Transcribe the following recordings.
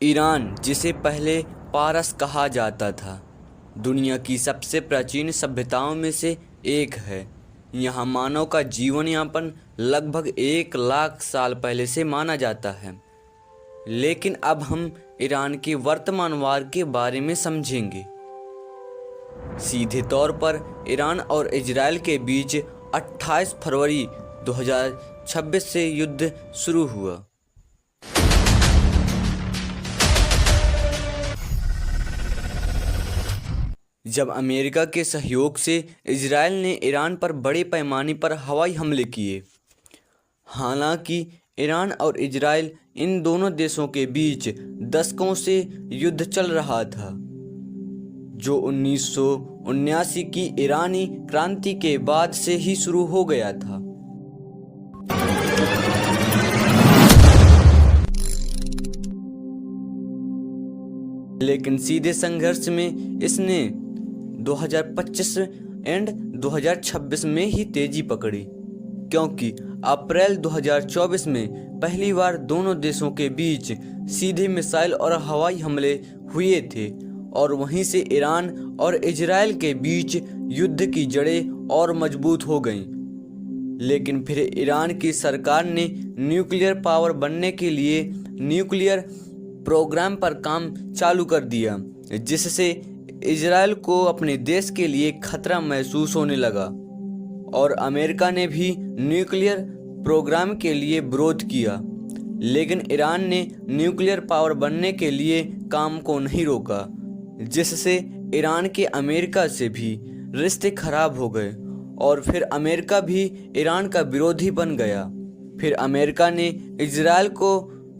Iran, जिसे पहले पारस कहा जाता था, दुनिया की सबसे प्राचीन सभ्यताओं में से एक है। यहाँ मानव का जीवन यापन लगभग 1 लाख साल पहले से माना जाता है। लेकिन अब हम ईरान के वर्तमान वार के बारे में समझेंगे। सीधे तौर पर ईरान और इजराइल के बीच 28 फरवरी 2026 से युद्ध शुरू हुआ। जब अमेरिका के सहयोग से इजराइल ने ईरान पर बड़े पैमाने पर हवाई हमले किए। हालांकि ईरान और इजराइल इन दोनों देशों के बीच दशकों से युद्ध चल रहा था, जो 1979 की ईरानी क्रांति के बाद से ही शुरू हो गया था। लेकिन सीधे संघर्ष में इसने 2025 एंड 2026 में ही तेजी पकड़ी, क्योंकि अप्रैल 2024 में पहली बार दोनों देशों के बीच सीधे मिसाइल और हवाई हमले हुए थे और वहीं से ईरान और इजराइल के बीच युद्ध की जड़ें और मजबूत हो गईं। लेकिन फिर ईरान की सरकार ने न्यूक्लियर पावर बनने के लिए न्यूक्लियर प्रोग्राम पर काम चालू कर दिया, जिससे इजराइल को अपने देश के लिए खतरा महसूस होने लगा और अमेरिका ने भी न्यूक्लियर प्रोग्राम के लिए विरोध किया। लेकिन ईरान ने न्यूक्लियर पावर बनने के लिए काम को नहीं रोका, जिससे ईरान के अमेरिका से भी रिश्ते खराब हो गए और फिर अमेरिका भी ईरान का विरोधी बन गया। फिर अमेरिका ने इजराइल को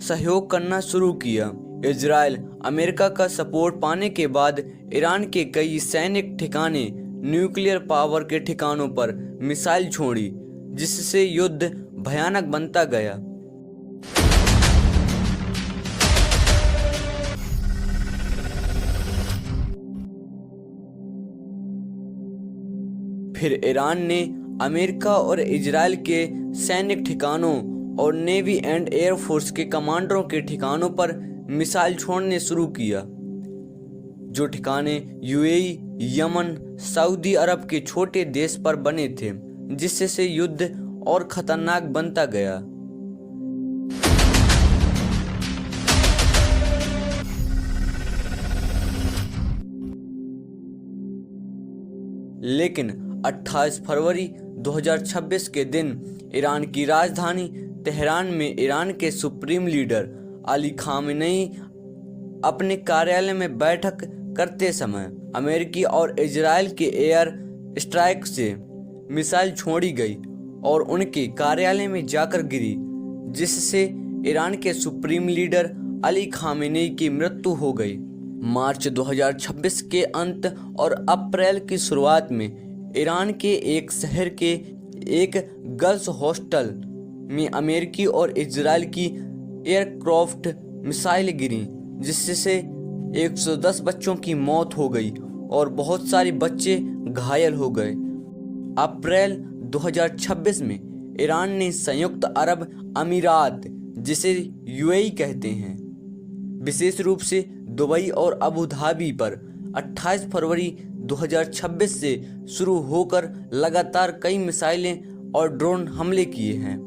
सहयोग करना शुरू किया। इजराइल अमेरिका का सपोर्ट पाने के बाद ईरान के कई सैनिक ठिकाने न्यूक्लियर पावर के ठिकानों पर मिसाइल छोड़ी, जिससे युद्ध भयानक बनता गया। फिर ईरान ने अमेरिका और इजराइल के सैनिक ठिकानों और नेवी एंड एयरफोर्स के कमांडरों के ठिकानों पर मिसाइल छोड़ने शुरू किया, जो ठिकाने यूएई, यमन, सऊदी अरब के छोटे देश पर बने थे, जिससे युद्ध और खतरनाक बनता गया। लेकिन 28 फरवरी 2026 के दिन ईरान की राजधानी तेहरान में ईरान के सुप्रीम लीडर अली खामेनेई अपने कार्यालय में बैठक करते समय अमेरिकी और इजराइल के एयर स्ट्राइक से मिसाइल छोड़ी गई और उनके कार्यालय में जाकर गिरी, जिससे ईरान के सुप्रीम लीडर अली खामेनेई की मृत्यु हो गई। मार्च 2026 के अंत और अप्रैल की शुरुआत में ईरान के एक शहर के एक गर्ल्स हॉस्टल में अमेरिकी और इजराइल की एयरक्राफ्ट मिसाइल गिरी, जिससे 110 बच्चों की मौत हो गई और बहुत सारे बच्चे घायल हो गए। अप्रैल 2026 में ईरान ने संयुक्त अरब अमीरात, जिसे यूएई कहते हैं, विशेष रूप से दुबई और अबू धाबी पर 28 फरवरी 2026 से शुरू होकर लगातार कई मिसाइलें और ड्रोन हमले किए हैं।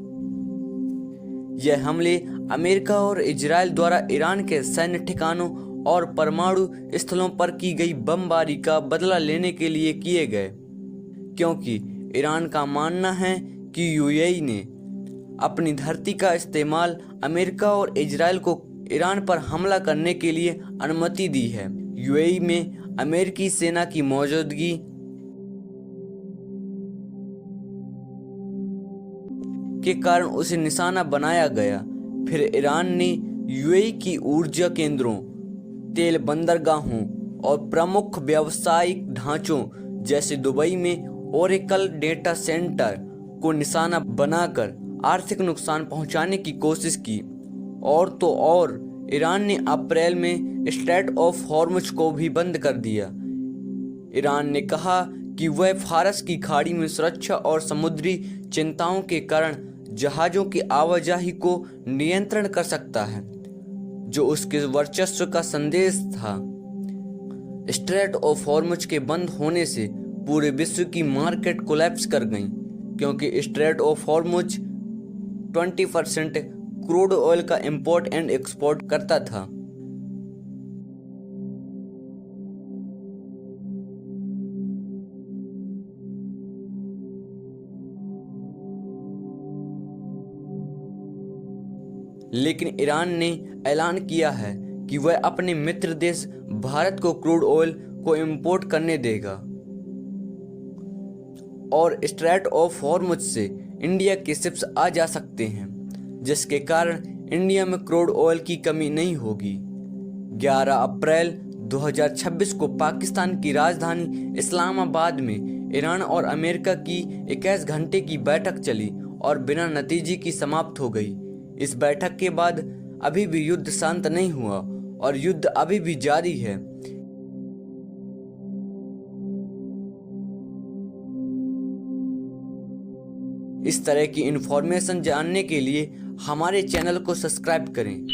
यह हमले अमेरिका और इजराइल द्वारा ईरान के सैन्य ठिकानों और परमाणु स्थलों पर की गई बमबारी का बदला लेने के लिए किए गए, क्योंकि ईरान का मानना है कि यूएई ने अपनी धरती का इस्तेमाल अमेरिका और इजराइल को ईरान पर हमला करने के लिए अनुमति दी है। यूएई में अमेरिकी सेना की मौजूदगी के कारण उसे निशाना बनाया गया। फिर ईरान ने यूएई की ऊर्जा केंद्रों, तेल बंदरगाहों और प्रमुख व्यावसायिक ढांचों जैसे दुबई में ओरेकल डेटा सेंटर को निशाना बनाकर आर्थिक नुकसान पहुंचाने की कोशिश की। और तो और ईरान ने अप्रैल में स्ट्रेट ऑफ हॉर्मुज को भी बंद कर दिया। ईरान ने कहा कि वह फारस की खाड़ी में सुरक्षा और समुद्री चिंताओं के कारण जहाज़ों की आवाजाही को नियंत्रण कर सकता है, जो उसके वर्चस्व का संदेश था। स्ट्रेट ऑफ हॉर्मुज के बंद होने से पूरे विश्व की मार्केट कोलैप्स कर गई, क्योंकि straight of Hormuz 20% crude oil का इंपोर्ट एंड एक्सपोर्ट करता था। लेकिन ईरान ने ऐलान किया है कि वह अपने मित्र देश भारत को क्रूड ऑयल को इंपोर्ट करने देगा और स्ट्रेट ऑफ हॉर्मुज से इंडिया के शिप्स आ जा सकते हैं, जिसके कारण इंडिया में क्रूड ऑयल की कमी नहीं होगी। 11 अप्रैल 2026 को पाकिस्तान की राजधानी इस्लामाबाद में ईरान और अमेरिका की 21 घंटे की बैठक चली और बिना नतीजे की समाप्त हो गई। इस बैठक के बाद अभी भी युद्ध शांत नहीं हुआ और युद्ध अभी भी जारी है। इस तरह की इंफॉर्मेशन जानने के लिए हमारे चैनल को सब्सक्राइब करें।